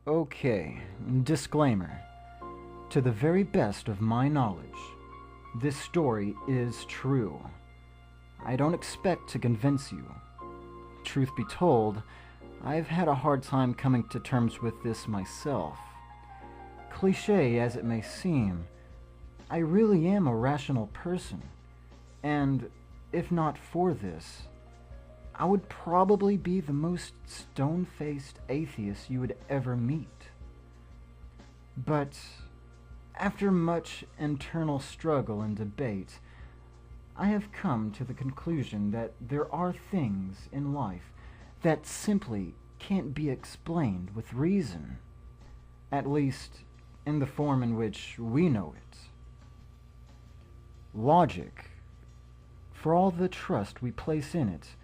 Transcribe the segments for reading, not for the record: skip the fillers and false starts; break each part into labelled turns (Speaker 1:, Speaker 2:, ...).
Speaker 1: Okay, disclaimer. To the very best of my knowledge, this story is true. I don't expect to convince you. Truth be told, I've had a hard time coming to terms with this myself. Cliche as it may seem, I really am a rational person, and if not for this, I would probably be the most stone-faced atheist you would ever meet. But after much internal struggle and debate, I have come to the conclusion that there are things in life that simply can't be explained with reason, at least in the form in which we know it. Logic, for all the trust we place in it,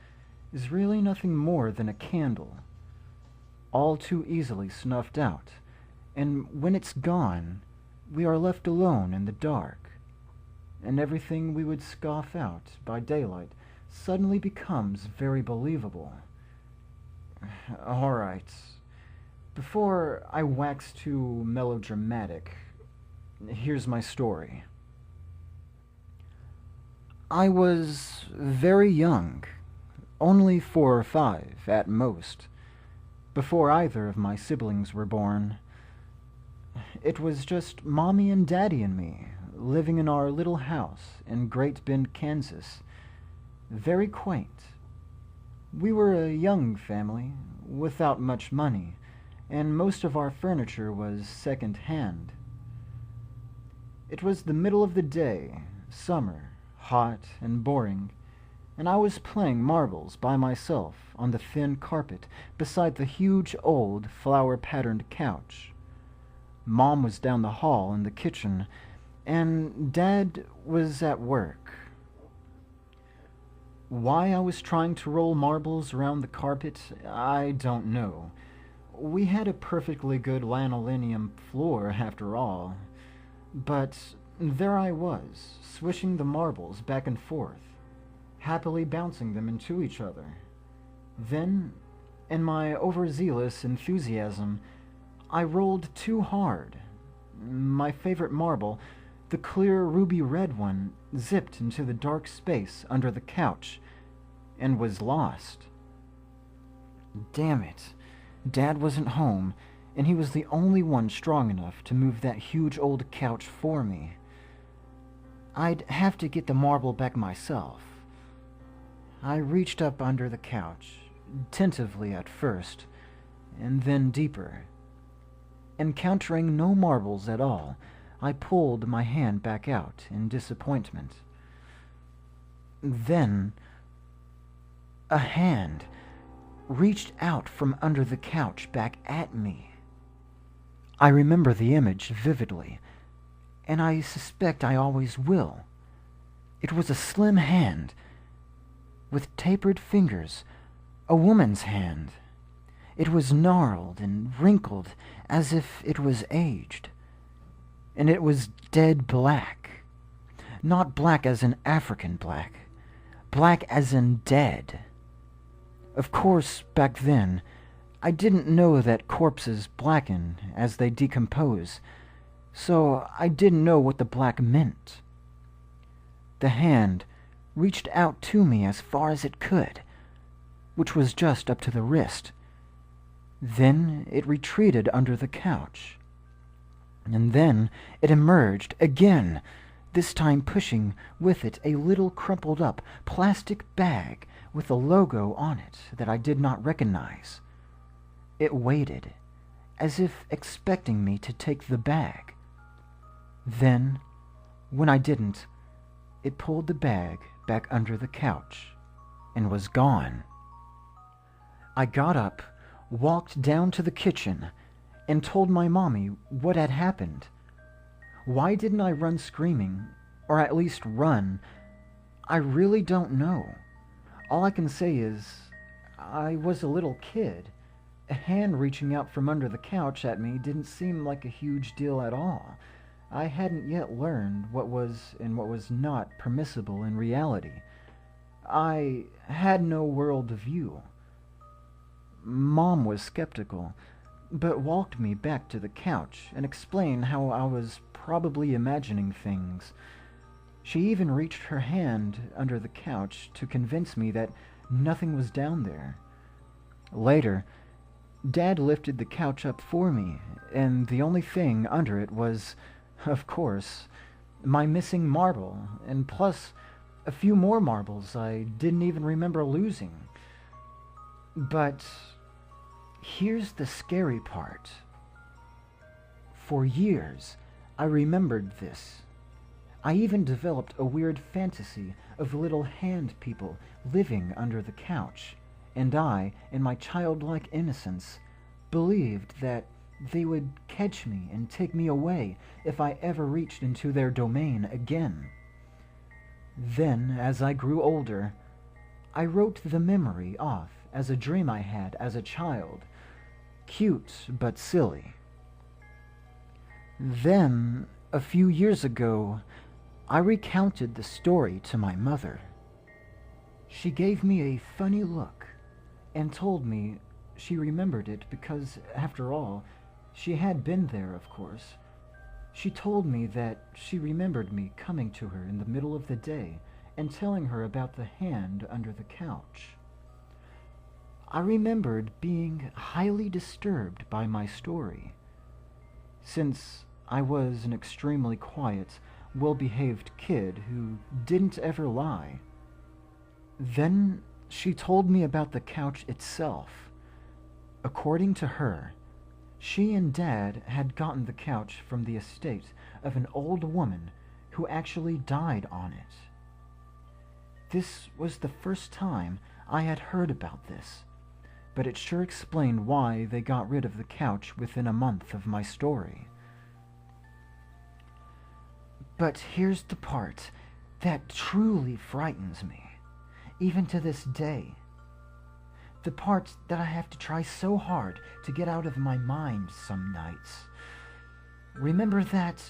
Speaker 1: is really nothing more than a candle, all too easily snuffed out, and when it's gone, we are left alone in the dark, and everything we would scoff out by daylight suddenly becomes very believable. Alright, before I wax too melodramatic, here's my story. I was very young, only 4 or 5 at most, before either of my siblings were born. It was just Mommy and Daddy and me, living in our little house in Great Bend, Kansas. Very quaint. We were a young family, without much money, and most of our furniture was second-hand. It was the middle of the day, summer, hot and boring, and I was playing marbles by myself on the thin carpet beside the huge old flower-patterned couch. Mom was down the hall in the kitchen, and Dad was at work. Why I was trying to roll marbles around the carpet, I don't know. We had a perfectly good linoleum floor, after all. But there I was, swishing the marbles back and forth, happily bouncing them into each other. Then, in my overzealous enthusiasm, I rolled too hard. My favorite marble, the clear ruby red one, zipped into the dark space under the couch and was lost. Damn it. Dad wasn't home, and he was the only one strong enough to move that huge old couch for me. I'd have to get the marble back myself. I reached up under the couch, tentatively at first, and then deeper. Encountering no marbles at all, I pulled my hand back out in disappointment. Then, a hand reached out from under the couch back at me. I remember the image vividly, and I suspect I always will. It was a slim hand, with tapered fingers, a woman's hand. It was gnarled and wrinkled as if it was aged. And it was dead black. Not black as in African black. Black as in dead. Of course, back then, I didn't know that corpses blacken as they decompose, so I didn't know what the black meant. The hand reached out to me as far as it could, which was just up to the wrist. Then it retreated under the couch. And then it emerged again, this time pushing with it a little crumpled up plastic bag with a logo on it that I did not recognize. It waited, as if expecting me to take the bag. Then, when I didn't, it pulled the bag back under the couch and was gone. I got up, walked down to the kitchen, and told my mommy what had happened. Why didn't I run screaming, or at least run? I really don't know. All I can say is, I was a little kid. A hand reaching out from under the couch at me didn't seem like a huge deal at all. I hadn't yet learned what was and what was not permissible in reality. I had no world view. Mom was skeptical, but walked me back to the couch and explained how I was probably imagining things. She even reached her hand under the couch to convince me that nothing was down there. Later, Dad lifted the couch up for me, and the only thing under it was, of course, my missing marble, and plus a few more marbles I didn't even remember losing. But here's the scary part. For years, I remembered this. I even developed a weird fantasy of little hand people living under the couch, and I, in my childlike innocence, believed that they would catch me and take me away if I ever reached into their domain again. Then, as I grew older, I wrote the memory off as a dream I had as a child. Cute, but silly. Then, a few years ago, I recounted the story to my mother. She gave me a funny look and told me she remembered it because, after all, she had been there, of course. She told me that she remembered me coming to her in the middle of the day and telling her about the hand under the couch. I remembered being highly disturbed by my story. Since I was an extremely quiet, well-behaved kid who didn't ever lie. Then she told me about the couch itself. According to her, she and Dad had gotten the couch from the estate of an old woman who actually died on it. This was the first time I had heard about this, but it sure explained why they got rid of the couch within a month of my story. But here's the part that truly frightens me, even to this day. The part that I have to try so hard to get out of my mind some nights. Remember that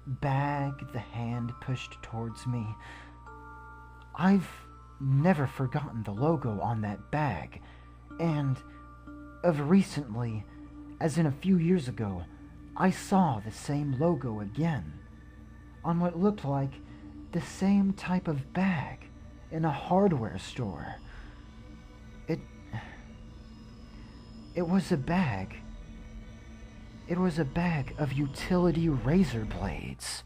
Speaker 1: bag the hand pushed towards me? I've never forgotten the logo on that bag, and of recently, as in a few years ago, I saw the same logo again, on what looked like the same type of bag in a hardware store. It was a bag. It was a bag of utility razor blades.